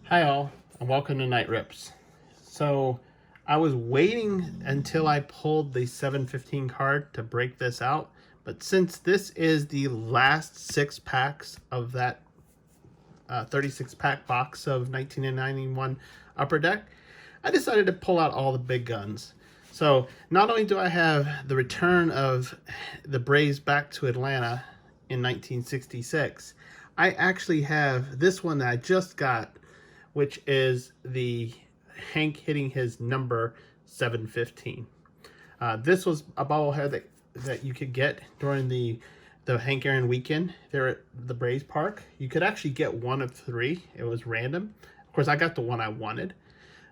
Hi all, and welcome to Night Rips. So I was waiting until I pulled the 715 card to break this out, but since this is the last 6 packs of that 36 pack box of 1991 Upper Deck, I decided to pull out all the big guns. So not only do I have the return of the Braves back to Atlanta in 1966, I actually have this one that I just got, which is the Hank hitting his number 715. This was a bobblehead that you could get during the Hank Aaron weekend there at the Braves Park. You could actually get one of 3. It was random. Of course, I got the one I wanted.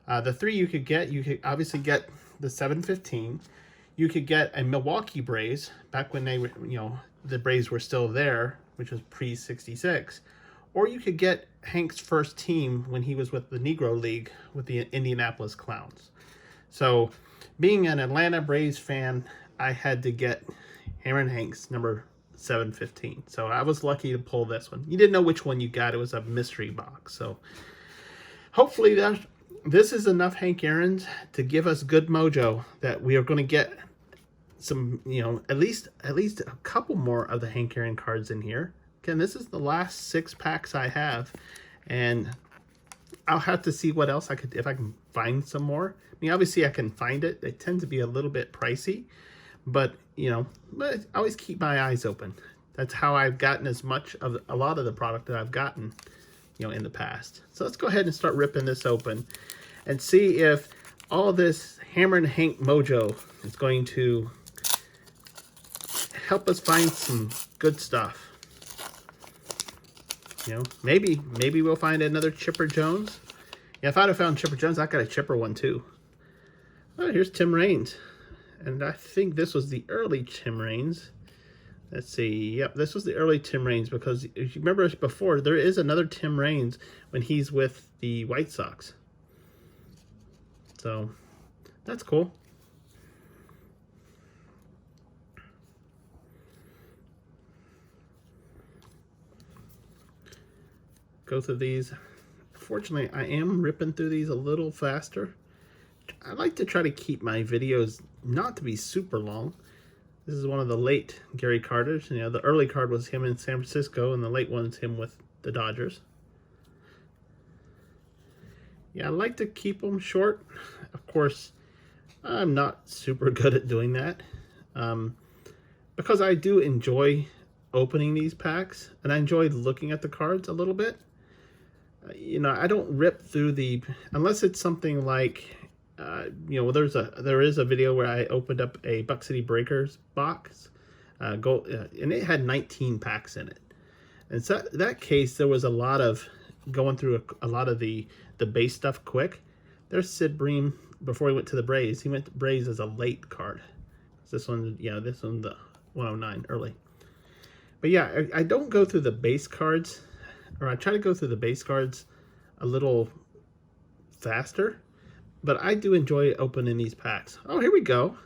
The 3 you could obviously get the 715. You could get a Milwaukee Braves back when they were, the Braves were still there, which was pre-66. Or you could get Hank's first team when he was with the Negro League with the Indianapolis Clowns. So, being an Atlanta Braves fan, I had to get Aaron Hank's number 715. So I was lucky to pull this one. You didn't know which one you got. It was a mystery box. So hopefully this is enough Hank Aaron's to give us good mojo that we are going to get some, at least a couple more of the Hank Aaron cards in here. Again, this is the last 6 packs I have, and I'll have to see what else if I can find some more. I mean, obviously I can find it. They tend to be a little bit pricey, but but I always keep my eyes open. That's how I've gotten as much of a lot of the product that I've gotten, in the past. So let's go ahead and start ripping this open and see if all this Hammer and Hank mojo is going to help us find some good stuff. Maybe we'll find another Chipper Jones. Yeah, if I'd have found Chipper Jones, I got a Chipper one too. Oh, here's Tim Raines. And I think this was the early Tim Raines. Let's see. Yep, this was the early Tim Raines, because if you remember before, there is another Tim Raines when he's with the White Sox. So, that's cool. Go through these. Fortunately, I am ripping through these a little faster. I like to try to keep my videos not to be super long. This is one of the late Gary Carters. The early card was him in San Francisco, and the late one's him with the Dodgers. Yeah, I like to keep them short. Of course, I'm not super good at doing that, because I do enjoy opening these packs, and I enjoy looking at the cards a little bit. I don't rip through unless it's something like, there is a video where I opened up a Buck City Breakers box, and it had 19 packs in it. And so that case, there was a lot of going through a lot of the base stuff quick. There's Sid Bream before he went to the Braves. He went to Braves as a late card. This one, this one, the 109 early. But yeah, I don't go through the base cards, or I try to go through the base cards a little faster, but I do enjoy opening these packs. Oh, here we go.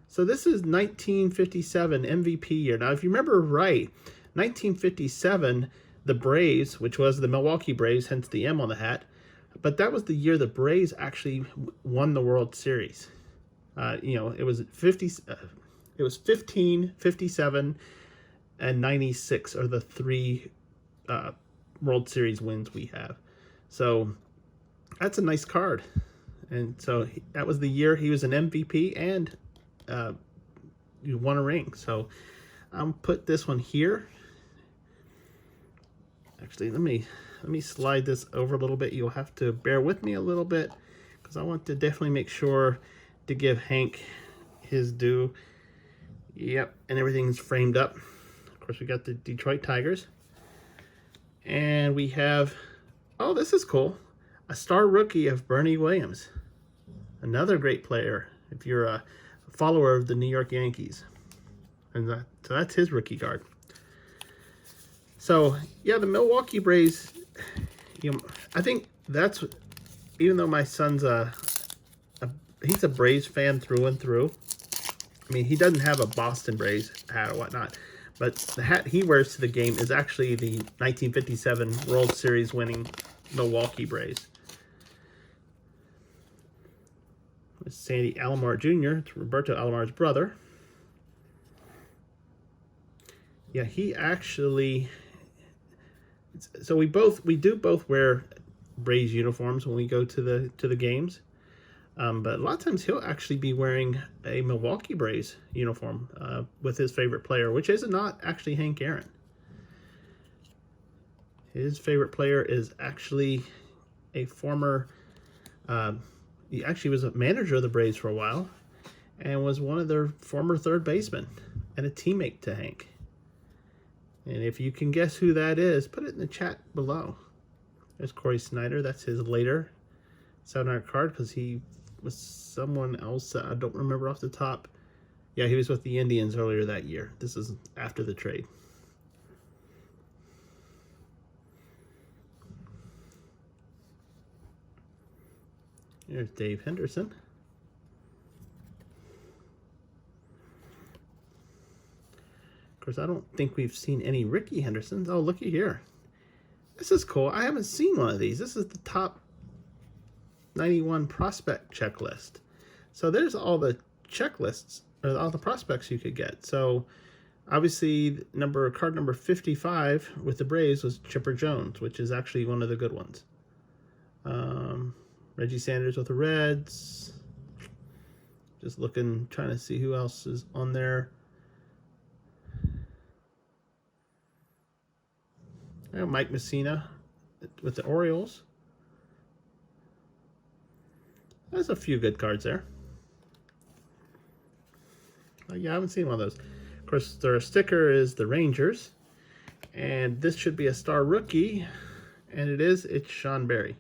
So this is 1957 MVP year. Now, if you remember right, 1957, the Braves, which was the Milwaukee Braves, hence the M on the hat, but that was the year the Braves actually won the World Series. It was 15, 57, and 96 are the 3 World Series wins we have. So that's a nice card. And so that was the year he was an MVP and won a ring. So I'll put this one here. Actually, let me slide this over a little bit. You'll have to bear with me a little bit, because I want to definitely make sure to give Hank his due. Yep, and everything's framed up. Of course, we got the Detroit Tigers. And we have, oh, this is cool, a star rookie of Bernie Williams. Another great player if you're a follower of the New York Yankees. And so that's his rookie card. So, yeah, the Milwaukee Braves, I think that's, even though my son's he's a Braves fan through and through. I mean, he doesn't have a Boston Braves hat or whatnot, But the hat he wears to the game is actually the 1957 World Series winning Milwaukee Braves. It's Sandy Alomar Jr. It's Roberto Alomar's brother. Yeah, he actually. So we do both wear Braves uniforms when we go to the games, but a lot of times he'll actually be wearing a Milwaukee Braves uniform with his favorite player, which is not actually Hank Aaron. His favorite player is actually a former. He actually was a manager of the Braves for a while, and was one of their former third basemen and a teammate to Hank. And if you can guess who that is, put it in the chat below. There's Corey Snyder. That's his later 700 card, because he was someone else I don't remember off the top. Yeah, he was with the Indians earlier that year. This is after the trade. There's Dave Henderson. Of course, I don't think we've seen any Ricky Hendersons. Oh, looky here. This is cool. I haven't seen one of these. This is the top 91 prospect checklist. So there's all the checklists, or all the prospects you could get. So obviously card number 55 with the Braves was Chipper Jones, which is actually one of the good ones. Reggie Sanders with the Reds. Just looking, trying to see who else is on there. Mike Messina with the Orioles. There's a few good cards there. Yeah, I haven't seen one of those. Of course, their sticker is the Rangers. And this should be a star rookie. And it is. It's Sean Berry.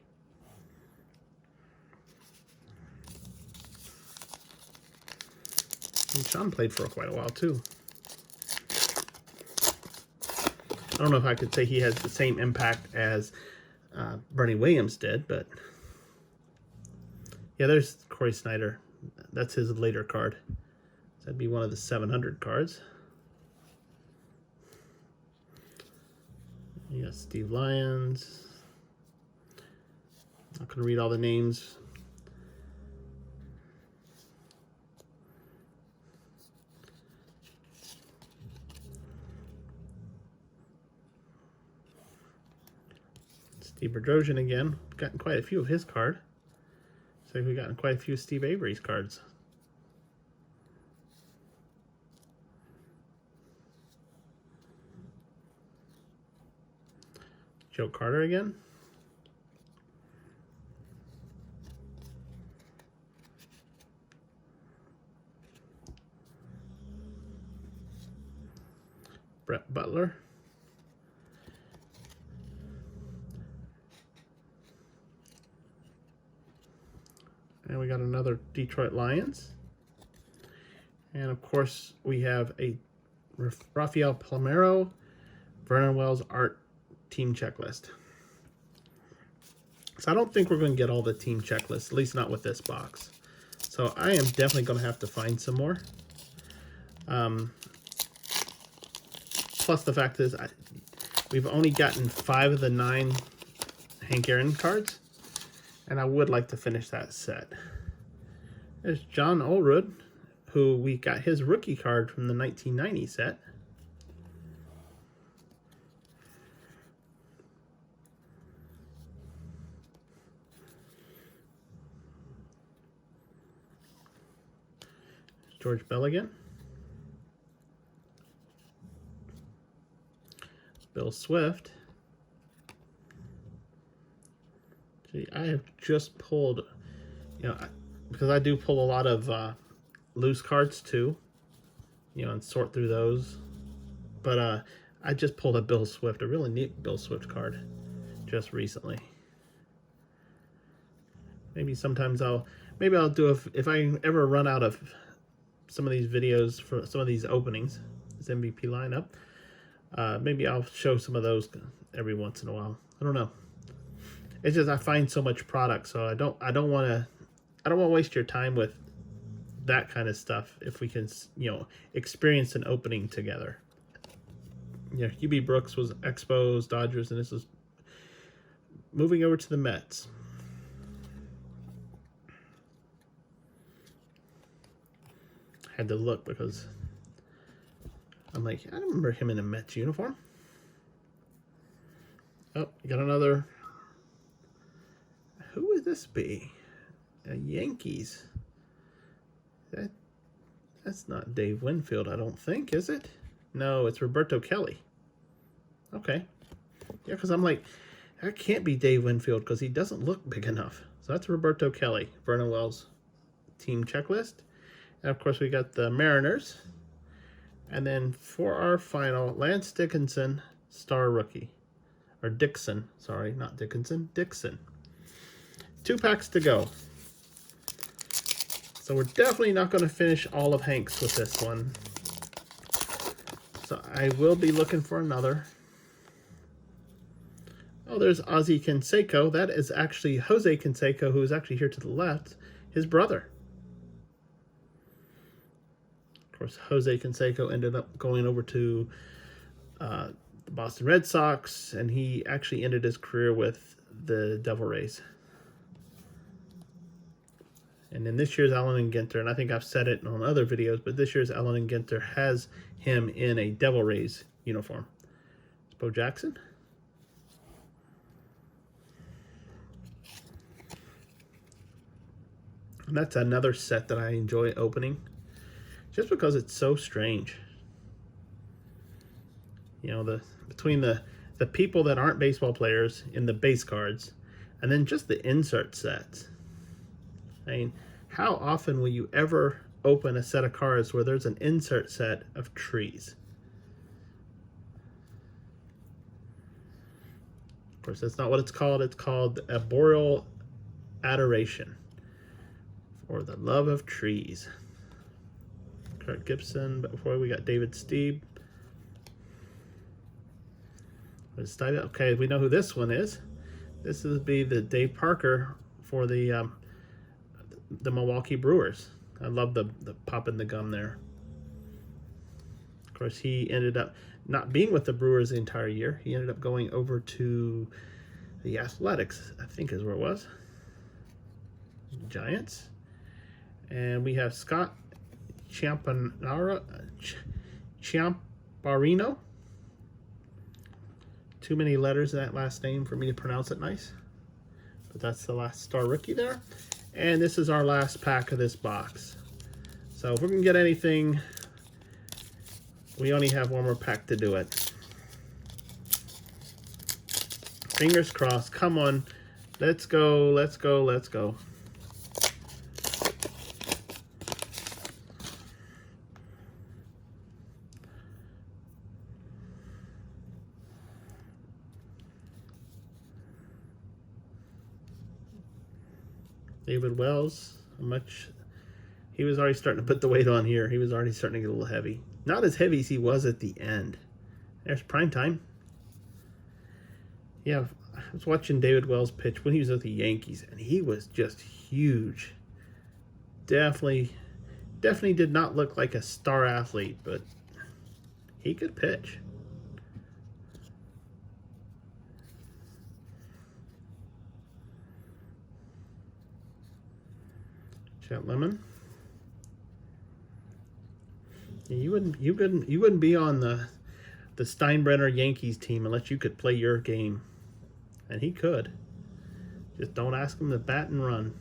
And Sean played for quite a while, too. I don't know if I could say he has the same impact as Bernie Williams did, but yeah, there's Corey Snyder. That's his later card. That'd be one of the 700 cards. You got Steve Lyons. I'm not going to read all the names. Steve Bedrosian again. Gotten quite a few of his card. So we've gotten quite a few of Steve Avery's cards. Joe Carter again. Brett Butler. And we got another Detroit Lions. And of course, we have a Rafael Palmeiro, Vernon Wells art team checklist. So I don't think we're going to get all the team checklists, at least not with this box. So I am definitely going to have to find some more. Plus the fact is, we've only gotten 5 of the 9 Hank Aaron cards. And I would like to finish that set. There's John Olerud, who we got his rookie card from the 1990 set. George Bell again. Bill Swift. I have just pulled, because I do pull a lot of loose cards too, and sort through those. But I just pulled a Bill Swift, a really neat Bill Swift card, just recently. Maybe sometimes I'll do if I ever run out of some of these videos for some of these openings, this MVP lineup. Maybe I'll show some of those every once in a while. I don't know. It's just I find so much product, so I don't want to waste your time with that kind of stuff if we can, experience an opening together. Hubie Brooks was Expos, Dodgers, and this is moving over to the Mets. Had to look because I'm like, I don't remember him in a Mets uniform. Oh, you got another. Who would this be? Yankees. That's not Dave Winfield, I don't think, is it? No, it's Roberto Kelly. Okay. Yeah, because I'm like, that can't be Dave Winfield because he doesn't look big enough. So that's Roberto Kelly, Vernon Wells team checklist. And of course, we got the Mariners. And then for our final, Lance Dickinson, star rookie. Or Dixon, sorry, not Dickinson, Dixon. 2 packs to go. So we're definitely not going to finish all of Hank's with this one. So I will be looking for another. Oh, there's Ozzie Canseco. That is actually Jose Canseco, who is actually here to the left, his brother. Of course, Jose Canseco ended up going over to the Boston Red Sox, and he actually ended his career with the Devil Rays. And then this year's Allen and Ginter, and I think I've said it on other videos, but this year's Allen and Ginter has him in a Devil Rays uniform. It's Bo Jackson. And that's another set that I enjoy opening, just because it's so strange. You know, between the people that aren't baseball players in the base cards, and then just the insert sets. I mean, how often will you ever open a set of cards where there's an insert set of trees? Of course, that's not what it's called. It's called Arboreal Adoration, or the love of trees. Kurt Gibson, but before we got David Steeb. Okay, we know who this one is. This would be the Dave Parker for the Milwaukee Brewers. I love the pop in the gum there. Of course, he ended up not being with the Brewers the entire year. He ended up going over to the Athletics, I think is where it was. Giants. And we have Scott Ciamparino. Too many letters in that last name for me to pronounce it nice. But that's the last star rookie there. And this is our last pack of this box. So if we can get anything, we only have one more pack to do it. Fingers crossed. Come on. Let's go, let's go, let's go. David Wells, he was already starting to put the weight on here. He was already starting to get a little heavy. Not as heavy as he was at the end. There's prime time. Yeah, I was watching David Wells pitch when he was with the Yankees, and he was just huge. Definitely did not look like a star athlete, but he could pitch. Chet Lemon. Yeah, you wouldn't be on the Steinbrenner Yankees team unless you could play your game, and he could. Just don't ask him to bat and run.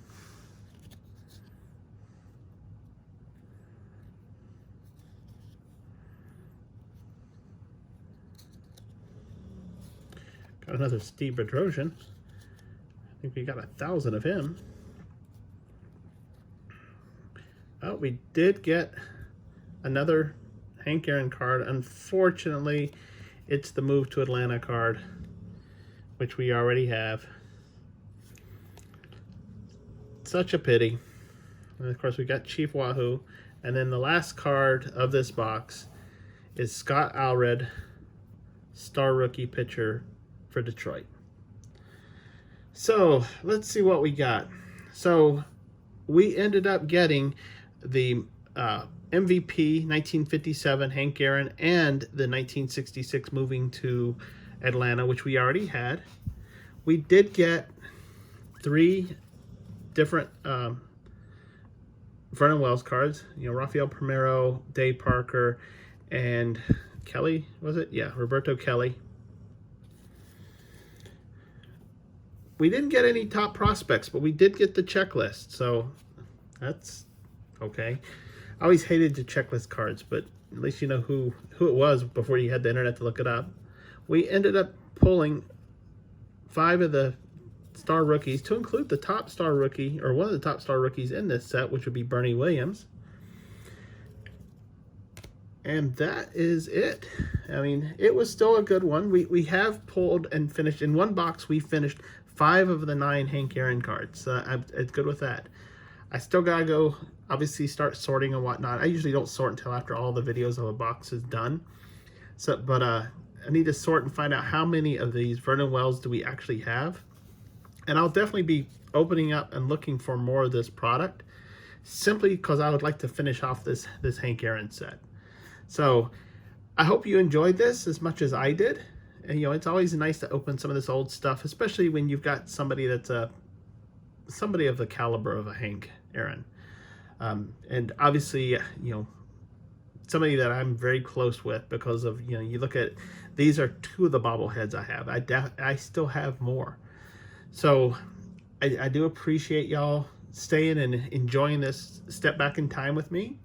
Got another Steve Bedrosian. I think we got 1,000 of him. Oh, we did get another Hank Aaron card. Unfortunately, it's the Move to Atlanta card, which we already have. Such a pity. And of course, we got Chief Wahoo. And then the last card of this box is Scott Allred, star rookie pitcher for Detroit. So let's see what we got. So we ended up getting the MVP 1957 Hank Aaron and the 1966 Moving to Atlanta, which we already had. we did get 3 different Vernon Wells cards. You know, Rafael Primero, Dave Parker, and Kelly, was it? Yeah, Roberto Kelly. We didn't get any top prospects, but we did get the checklist, so that's okay. I always hated the checklist cards, but at least you know who it was before you had the internet to look it up. We ended up pulling 5 of the star rookies, to include the top star rookie, or one of the top star rookies in this set, which would be Bernie Williams. And that is it. I mean, it was still a good one. We have pulled and finished, in one box, we finished 5 of the 9 Hank Aaron cards. I'm good with that. I still gotta go, obviously, start sorting and whatnot. I usually don't sort until after all the videos of a box is done. So, but I need to sort and find out how many of these Vernon Wells do we actually have. And I'll definitely be opening up and looking for more of this product, simply because I would like to finish off this Hank Aaron set. So I hope you enjoyed this as much as I did. And you know, it's always nice to open some of this old stuff, especially when you've got somebody that's somebody of the caliber of a Hank Aaron. And obviously, you know, somebody that I'm very close with, because of, you know, you look at, these are 2 of the bobbleheads I have. I still have more. So I do appreciate y'all staying and enjoying this step back in time with me.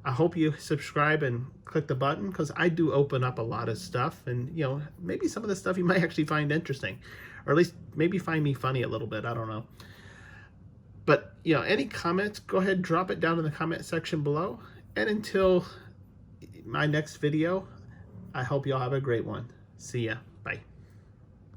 I hope you subscribe and click the button, because I do open up a lot of stuff, and you know, maybe some of the stuff you might actually find interesting, or at least maybe find me funny a little bit. I don't know. But you know, any comments, go ahead, drop it down in the comment section below. And until my next video, I hope y'all have a great one. See ya.